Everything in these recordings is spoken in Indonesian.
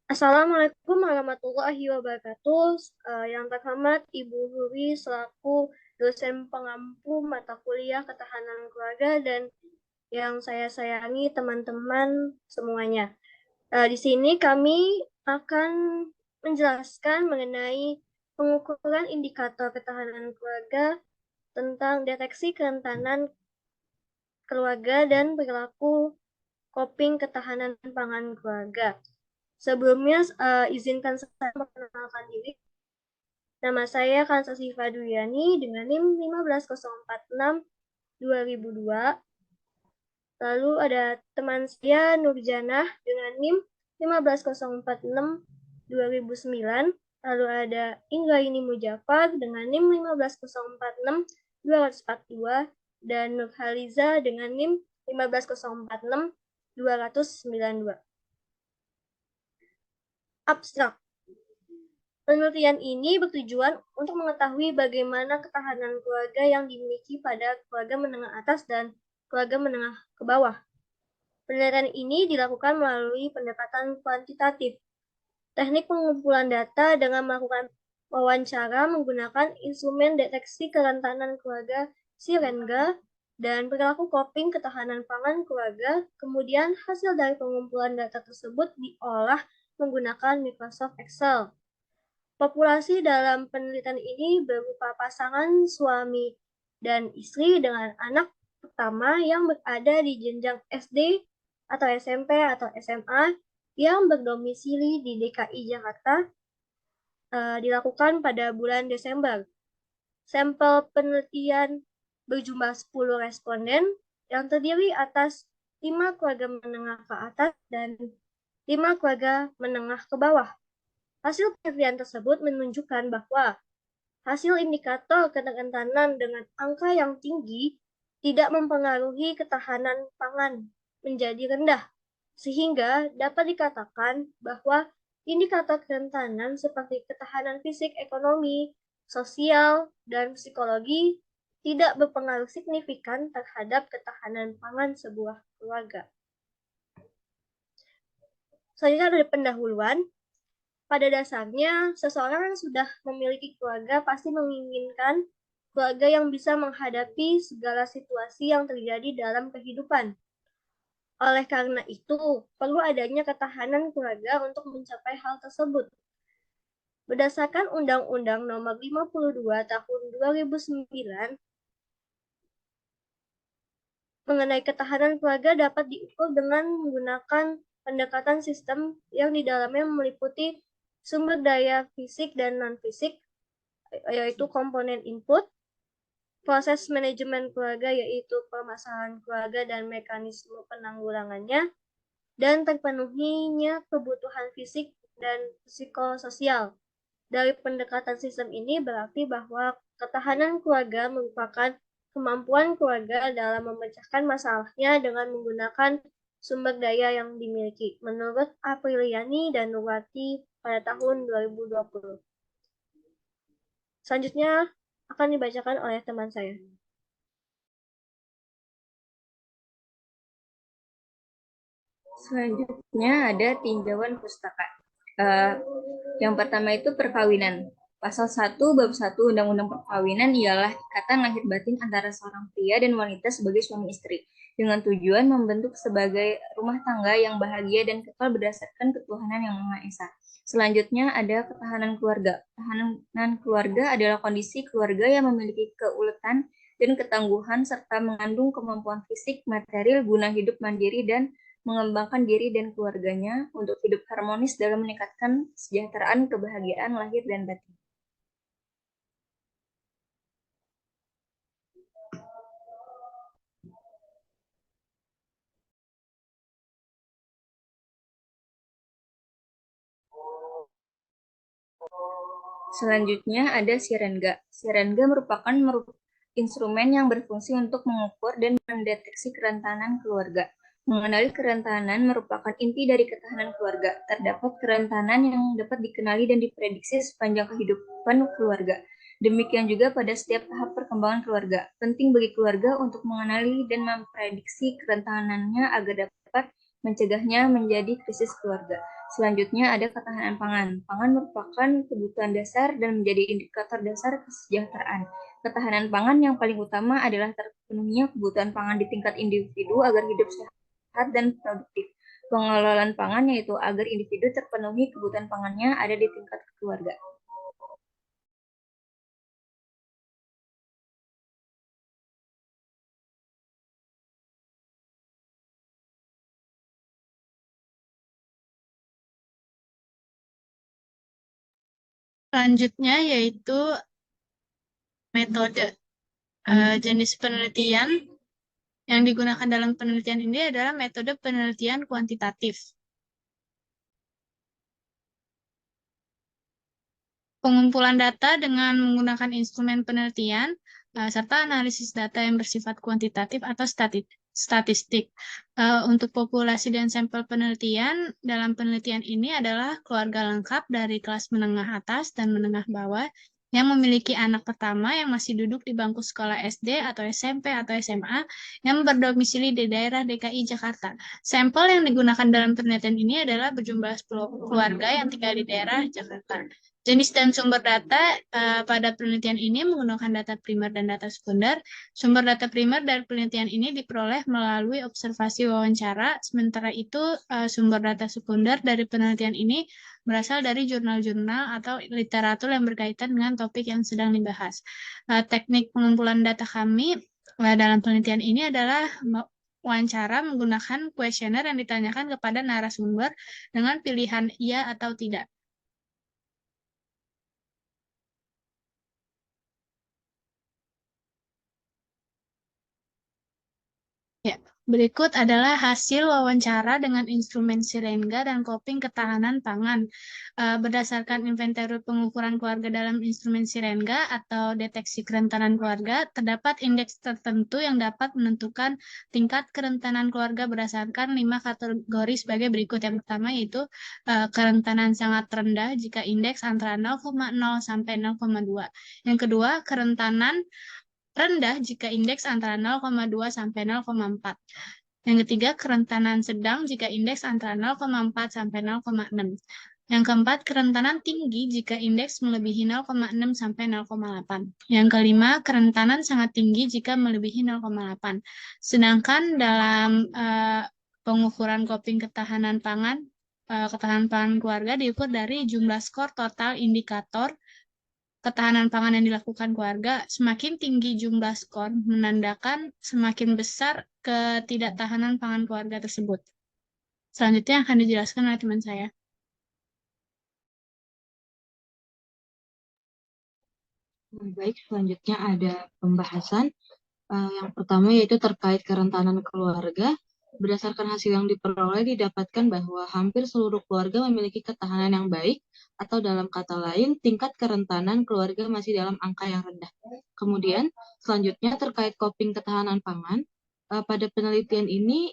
Assalamualaikum warahmatullahi wabarakatuh. Yang terhormat Ibu Huri selaku dosen pengampu mata kuliah ketahanan keluarga dan yang saya sayangi teman-teman semuanya. Di sini kami akan menjelaskan mengenai pengukuran indikator ketahanan keluarga tentang deteksi kerentanan keluarga dan perilaku coping ketahanan pangan keluarga. Sebelumnya, izinkan saya memperkenalkan diri. Nama saya Kansa Siva Duyani dengan NIM 15046-2002. Lalu ada teman saya Nurjanah dengan NIM 15046-2009. Lalu ada Indraini Mujafar dengan NIM 15046-242 dan Nurhaliza dengan NIM 15046-292. Abstrak. Penelitian ini bertujuan untuk mengetahui bagaimana ketahanan keluarga yang dimiliki pada keluarga menengah atas dan keluarga menengah ke bawah. Penelitian ini dilakukan melalui pendekatan kuantitatif. Teknik pengumpulan data dengan melakukan wawancara menggunakan instrumen deteksi kerentanan keluarga Sirenga dan perilaku coping ketahanan pangan keluarga. Kemudian hasil dari pengumpulan data tersebut diolah menggunakan Microsoft Excel. Populasi dalam penelitian ini berupa pasangan suami dan istri dengan anak pertama yang berada di jenjang SD atau SMP atau SMA yang berdomisili di DKI Jakarta dilakukan pada bulan Desember. Sampel penelitian berjumlah 10 responden yang terdiri atas 5 keluarga menengah ke atas dan 5 keluarga menengah ke bawah. Hasil penelitian tersebut menunjukkan bahwa hasil indikator kerentanan dengan angka yang tinggi tidak mempengaruhi ketahanan pangan menjadi rendah, sehingga dapat dikatakan bahwa indikator kerentanan seperti ketahanan fisik, ekonomi, sosial, dan psikologi tidak berpengaruh signifikan terhadap ketahanan pangan sebuah keluarga. Selanjutnya ada pendahuluan. Pada dasarnya, seseorang yang sudah memiliki keluarga pasti menginginkan keluarga yang bisa menghadapi segala situasi yang terjadi dalam kehidupan. Oleh karena itu, perlu adanya ketahanan keluarga untuk mencapai hal tersebut. Berdasarkan Undang-Undang Nomor 52 Tahun 2009, mengenai ketahanan keluarga dapat diukur dengan menggunakan pendekatan sistem yang di dalamnya meliputi sumber daya fisik dan non-fisik, yaitu komponen input, proses manajemen keluarga yaitu permasalahan keluarga dan mekanisme penanggulangannya, dan terpenuhinya kebutuhan fisik dan psikososial. Dari pendekatan sistem ini berarti bahwa ketahanan keluarga merupakan kemampuan keluarga dalam memecahkan masalahnya dengan menggunakan sumber daya yang dimiliki, menurut Apriliani dan Nurwati pada tahun 2020. Selanjutnya akan dibacakan oleh teman saya. Selanjutnya ada tinjauan pustaka. Yang pertama itu perkawinan. Pasal 1 bab 1 Undang-Undang Perkawinan ialah ikatan lahir batin antara seorang pria dan wanita sebagai suami istri dengan tujuan membentuk sebagai rumah tangga yang bahagia dan kekal berdasarkan ketuhanan yang Maha Esa. Selanjutnya ada ketahanan keluarga. Ketahanan keluarga adalah kondisi keluarga yang memiliki keuletan dan ketangguhan serta mengandung kemampuan fisik, material guna hidup mandiri dan mengembangkan diri dan keluarganya untuk hidup harmonis dalam meningkatkan kesejahteraan, kebahagiaan lahir dan batin. Selanjutnya ada Sirenga. Sirenga merupakan instrumen yang berfungsi untuk mengukur dan mendeteksi kerentanan keluarga. Mengenali kerentanan merupakan inti dari ketahanan keluarga. Terdapat kerentanan yang dapat dikenali dan diprediksi sepanjang kehidupan keluarga. Demikian juga pada setiap tahap perkembangan keluarga. Penting bagi keluarga untuk mengenali dan memprediksi kerentanannya agar dapat mencegahnya menjadi krisis keluarga. Selanjutnya ada ketahanan pangan. Pangan merupakan kebutuhan dasar dan menjadi indikator dasar kesejahteraan. Ketahanan pangan yang paling utama adalah terpenuhinya kebutuhan pangan di tingkat individu agar hidup sehat dan produktif. Pengelolaan pangan yaitu agar individu terpenuhi kebutuhan pangannya ada di tingkat keluarga. Selanjutnya yaitu metode. Jenis penelitian yang digunakan dalam penelitian ini adalah metode penelitian kuantitatif. Pengumpulan data dengan menggunakan instrumen penelitian serta analisis data yang bersifat kuantitatif atau statistik. Untuk populasi dan sampel penelitian, dalam penelitian ini adalah keluarga lengkap dari kelas menengah atas dan menengah bawah yang memiliki anak pertama yang masih duduk di bangku sekolah SD atau SMP atau SMA yang berdomisili di daerah DKI Jakarta. Sampel yang digunakan dalam penelitian ini adalah berjumlah 10 keluarga yang tinggal di daerah Jakarta. Jenis dan sumber data pada penelitian ini menggunakan data primer dan data sekunder. Sumber data primer dari penelitian ini diperoleh melalui observasi wawancara, sementara itu sumber data sekunder dari penelitian ini berasal dari jurnal-jurnal atau literatur yang berkaitan dengan topik yang sedang dibahas. Teknik pengumpulan data kami dalam penelitian ini adalah wawancara menggunakan kuesioner yang ditanyakan kepada narasumber dengan pilihan iya atau tidak. Ya, berikut adalah hasil wawancara dengan instrumen Syrenga dan Coping ketahanan pangan. Berdasarkan inventaris pengukuran keluarga dalam instrumen Syrenga atau deteksi kerentanan keluarga, terdapat indeks tertentu yang dapat menentukan tingkat kerentanan keluarga berdasarkan 5 kategori sebagai berikut. Yang pertama yaitu kerentanan sangat rendah jika indeks antara 0,0 sampai 0,2. Yang kedua, kerentanan rendah jika indeks antara 0,2 sampai 0,4. Yang ketiga, kerentanan sedang jika indeks antara 0,4 sampai 0,6. Yang keempat, kerentanan tinggi jika indeks melebihi 0,6 sampai 0,8. Yang kelima, kerentanan sangat tinggi jika melebihi 0,8. Sedangkan dalam pengukuran Coping ketahanan pangan keluarga diukur dari jumlah skor total indikator ketahanan pangan yang dilakukan keluarga. Semakin tinggi jumlah skor menandakan semakin besar ketidaktahanan pangan keluarga tersebut. Selanjutnya akan dijelaskan oleh teman saya. Baik, selanjutnya ada pembahasan. Yang pertama yaitu terkait kerentanan keluarga. Berdasarkan hasil yang diperoleh didapatkan bahwa hampir seluruh keluarga memiliki ketahanan yang baik, atau dalam kata lain, tingkat kerentanan keluarga masih dalam angka yang rendah. Kemudian, selanjutnya terkait Coping ketahanan pangan. Pada penelitian ini,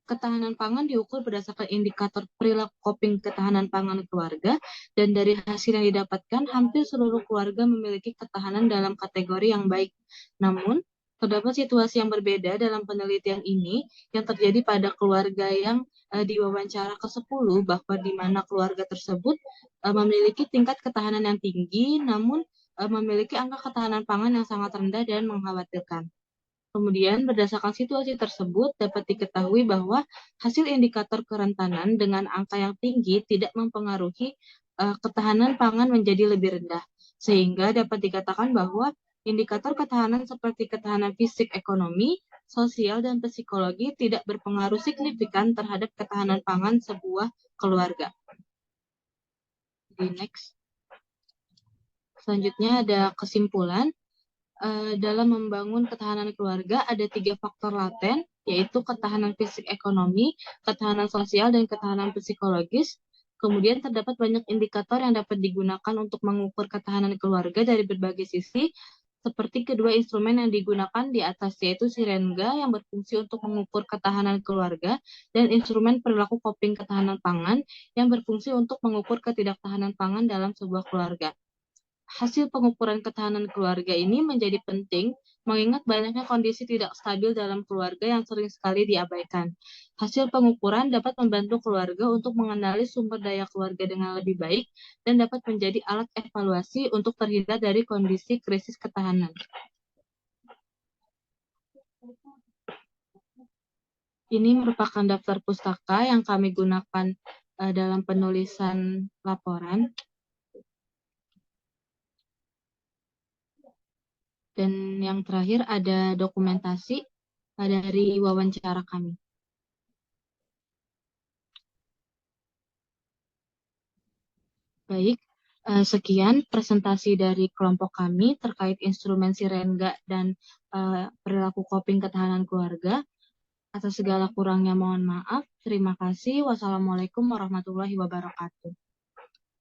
ketahanan pangan diukur berdasarkan indikator perilaku Coping ketahanan pangan keluarga, dan dari hasil yang didapatkan, hampir seluruh keluarga memiliki ketahanan dalam kategori yang baik. Namun, terdapat situasi yang berbeda dalam penelitian ini yang terjadi pada keluarga yang diwawancara ke-10, bahwa di mana keluarga tersebut memiliki tingkat ketahanan yang tinggi, namun memiliki angka ketahanan pangan yang sangat rendah dan mengkhawatirkan. Kemudian, berdasarkan situasi tersebut, dapat diketahui bahwa hasil indikator kerentanan dengan angka yang tinggi tidak mempengaruhi ketahanan pangan menjadi lebih rendah, sehingga dapat dikatakan bahwa indikator ketahanan seperti ketahanan fisik, ekonomi, sosial, dan psikologi tidak berpengaruh signifikan terhadap ketahanan pangan sebuah keluarga. Di next. Selanjutnya ada kesimpulan. Dalam membangun ketahanan keluarga ada 3 faktor laten, yaitu ketahanan fisik ekonomi, ketahanan sosial, dan ketahanan psikologis. Kemudian terdapat banyak indikator yang dapat digunakan untuk mengukur ketahanan keluarga dari berbagai sisi, seperti kedua instrumen yang digunakan di atas, yaitu Syrenga yang berfungsi untuk mengukur ketahanan keluarga, dan instrumen perilaku Coping ketahanan pangan yang berfungsi untuk mengukur ketidaktahanan pangan dalam sebuah keluarga. Hasil pengukuran ketahanan keluarga ini menjadi penting mengingat banyaknya kondisi tidak stabil dalam keluarga yang sering sekali diabaikan. Hasil pengukuran dapat membantu keluarga untuk mengenali sumber daya keluarga dengan lebih baik dan dapat menjadi alat evaluasi untuk terhindar dari kondisi krisis ketahanan. Ini merupakan daftar pustaka yang kami gunakan dalam penulisan laporan. Dan yang terakhir ada dokumentasi dari wawancara kami. Baik, sekian presentasi dari kelompok kami terkait instrumen Sirenga dan perilaku coping ketahanan keluarga. Atas segala kurangnya mohon maaf. Terima kasih. Wassalamualaikum warahmatullahi wabarakatuh.